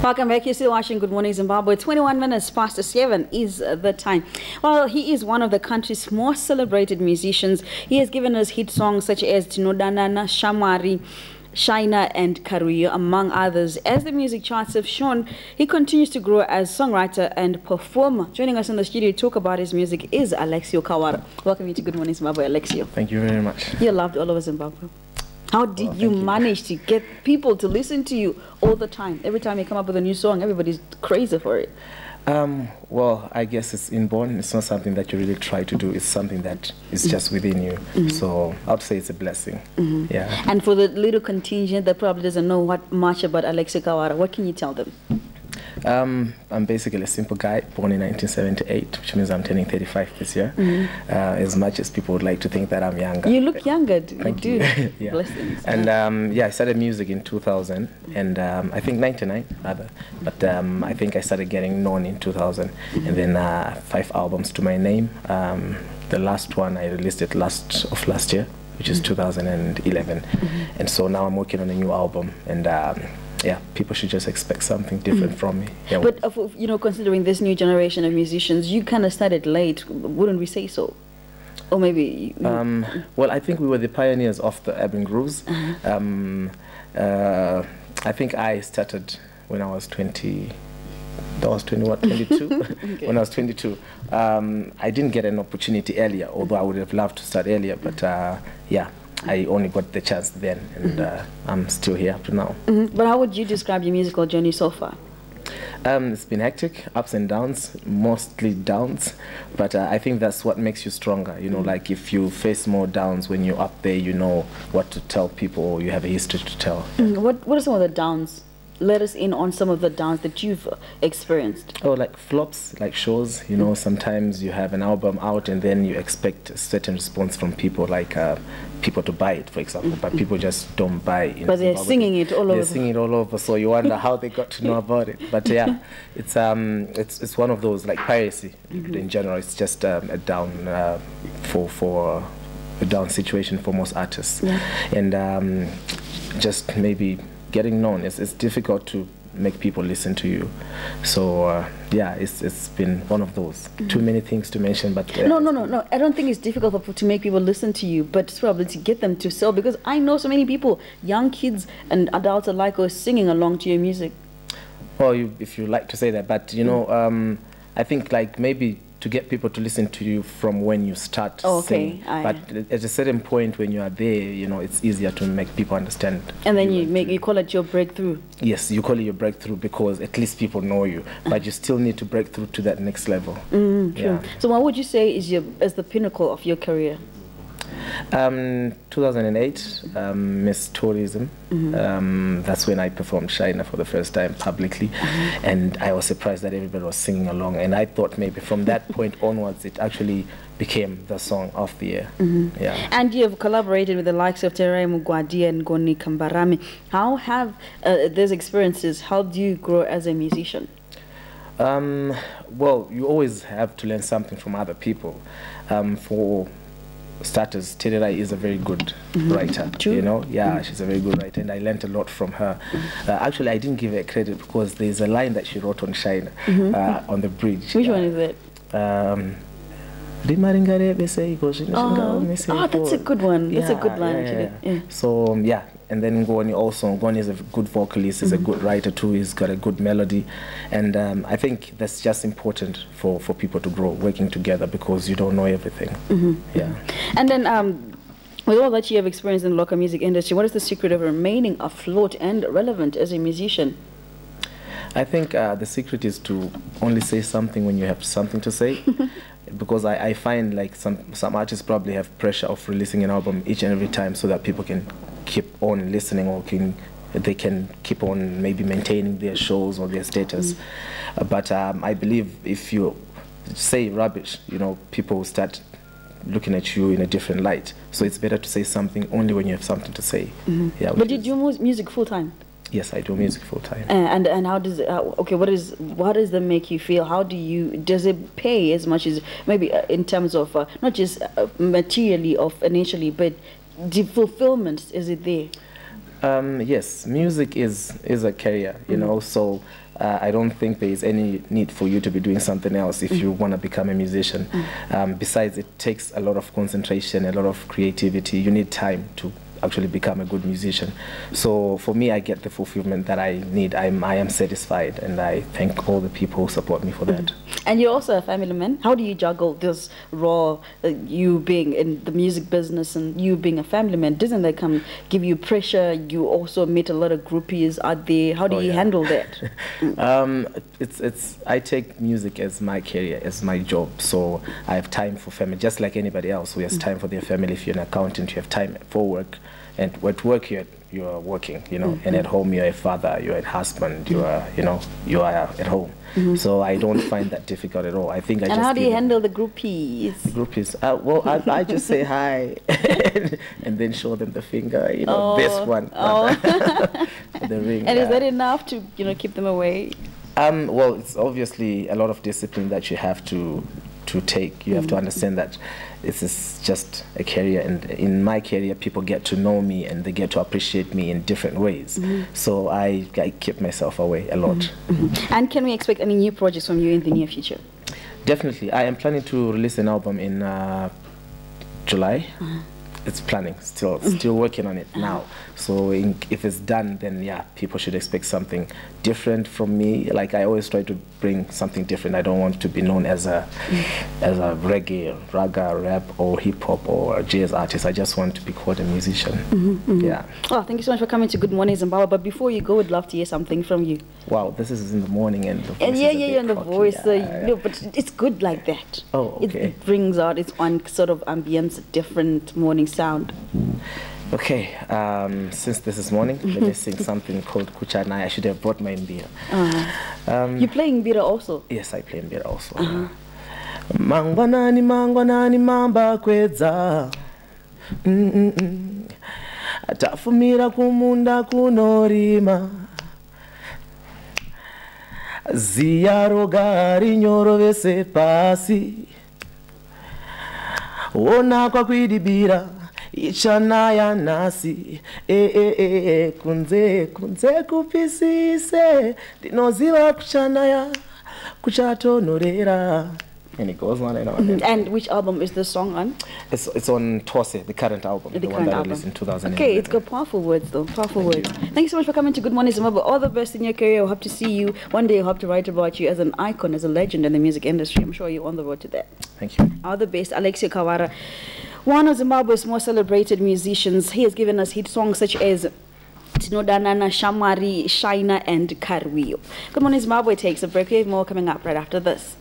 Welcome back. You're still watching Good Morning Zimbabwe. 21 minutes past 7 is the time. Well, he is one of the country's most celebrated musicians. He has given us hit songs such as Tinodanana, Shamwari, Shaina and Karuyo, among others. As the music charts have shown, he continues to grow as songwriter and performer. Joining us in the studio to talk about his music is Alexio Kawara. Welcome you to Good Morning Zimbabwe, Alexio. Thank you very much. You're loved all over Zimbabwe. How did you manage to get people to listen to you all the time? Every time you come up with a new song, everybody's crazy for it. Well, I guess it's inborn. It's not something that you really try to do. It's something that is just within you. So I would say it's a blessing. Yeah. And for the little contingent that probably doesn't know much about Alexio Kawara, what can you tell them? I'm basically a simple guy, born in 1978, which means I'm turning 35 this year. As much as people would like to think that I'm younger. You look younger, you do. Yeah. Blessings. And yeah, I started music in 2000, and I think 99 rather. But I think I started getting known in 2000, and then 5 albums to my name. The last one I released it last year, which is 2011, and so now I'm working on a new album, and yeah, people should just expect something different from me. Yeah. But you know, considering this new generation of musicians, you kind of started late, wouldn't we say so? Or maybe well, I think we were the pioneers of the urban grooves. I think I started when I was 20. That was 22. Okay. When I was 22, I didn't get an opportunity earlier, although I would have loved to start earlier. But yeah, I only got the chance then, and I'm still here up to now. But how would you describe your musical journey so far? It's been hectic, ups and downs, mostly downs, but I think that's what makes you stronger. You know, like if you face more downs when you're up there, you know what to tell people, or you have a history to tell. What are some of the downs? Let us in on some of the downs that you've experienced. Oh, like flops, like shows. You know, sometimes you have an album out and then you expect a certain response from people, like people to buy it, for example, but people just don't buy it. But they're singing it all over. They're singing it all over, so you wonder how they got to know about it. But yeah, it's one of those, like piracy in general. It's just a down for a down situation for most artists, and just maybe getting known. It's difficult to make people listen to you. So yeah, it's been one of those. Too many things to mention, but no. I don't think it's difficult to make people listen to you, but it's probably to get them to sell, because I know so many people, young kids and adults alike, who are singing along to your music. Well, if you like to say that, but you know, I think like maybe to get people to listen to you from when you start singing. But at a certain point when you are there, you know, it's easier to make people understand. And then you call it your breakthrough. Yes, you call it your breakthrough because at least people know you. But you still need to break through to that next level. True. So what would you say is the pinnacle of your career? 2008, Miss Tourism. That's when I performed Shaina for the first time publicly, and I was surprised that everybody was singing along, and I thought maybe from that point onwards it actually became the song of the year. Yeah. And you have collaborated with the likes of Terai Mugwadi and Goni Kambarami. How have these experiences helped you grow as a musician? Well, you always have to learn something from other people. For starters, Tererai is a very good writer. True. You know, yeah, she's a very good writer, and I learned a lot from her. Actually, I didn't give her credit because there's a line that she wrote on Shine on the bridge. Which one is it? Oh, that's a good one. That's a good line. Yeah. So yeah, and then Ngoni is a good vocalist, is a good writer too. He's got a good melody, and I think that's just important for people to grow working together, because you don't know everything. Yeah. And then with all that you have experienced in the local music industry, what is the secret of remaining afloat and relevant as a musician? I think the secret is to only say something when you have something to say. Because I find like some artists probably have pressure of releasing an album each and every time so that people can keep on listening, or they can keep on maybe maintaining their shows or their status. But I believe if you say rubbish, you know, people will start looking at you in a different light. So it's better to say something only when you have something to say. Yeah. But you do music full time? Yes, I do music full time. And how does it, okay? What does that make you feel? How does it pay as much as maybe in terms of not just materially or financially, but the fulfillment? Is it there? Yes, music is a career, you know. So I don't think there is any need for you to be doing something else if you want to become a musician. Besides, it takes a lot of concentration, a lot of creativity. You need time to actually become a good musician. So for me, I get the fulfillment that I need. I am satisfied, and I thank all the people who support me for that. And you're also a family man. How do you juggle this role, you being in the music business and you being a family man? Doesn't that give you pressure? You also meet a lot of groupies out there. How do you handle that? I take music as my career, as my job. So I have time for family, just like anybody else who has time for their family. If you're an accountant, you have time for work. And at work, you are working, you know, and at home, you're a father, you're a husband, you are at home. So I don't find that difficult at all. I think I and just. How do you handle the groupies? The groupies. Well, I just say hi and then show them the finger, you know, this one. The ring. And is that enough to, keep them away? Well, it's obviously a lot of discipline that you have to take. You have to understand that this is just a career, and in my career, people get to know me and they get to appreciate me in different ways. So I keep myself away a lot. And can we expect any new projects from you in the near future? Definitely. I am planning to release an album in July. It's planning, still working on it now. So if it's done, then yeah, people should expect something different from me. Like I always try to bring something different. I don't want to be known as a reggae, raga, rap, or hip hop or a jazz artist. I just want to be called a musician. Yeah. Oh, thank you so much for coming to Good Morning Zimbabwe. But before you go, I'd love to hear something from you. Wow, this is in the morning and the voice and the voice. But it's good like that. Oh, okay. It brings out its own sort of ambience, different morning sound. Okay, since this is morning, let me sing something called Kuchana. I should have brought my mbira. You play mbira also? Yes, I play mbira also. Mangwanani mamba kwedza. Atafumira kumunda kunorima. Ziyaroga rinyorovese pasi. Ona kwa kwidibira. Ichanaya nasi kunze kupisise dinoziva kuchanaya kuchatonorera, and it goes on and on. And which album is this song on? It's on Tose, the current album, the one that I released in 2011. Okay, it's got powerful words though, powerful words. Thank you so much for coming to Good Morning Zimbabwe. All the best in your career. We'll hope to see you one day. We'll hope to write about you as an icon, as a legend in the music industry. I'm sure you're on the road to that. Thank you. All the best. Alexio Kawara, one of Zimbabwe's most celebrated musicians. He has given us hit songs such as Tinodanana, Shamari, Shaina, and Karwio. Good Morning Zimbabwe takes a break. We have more coming up right after this.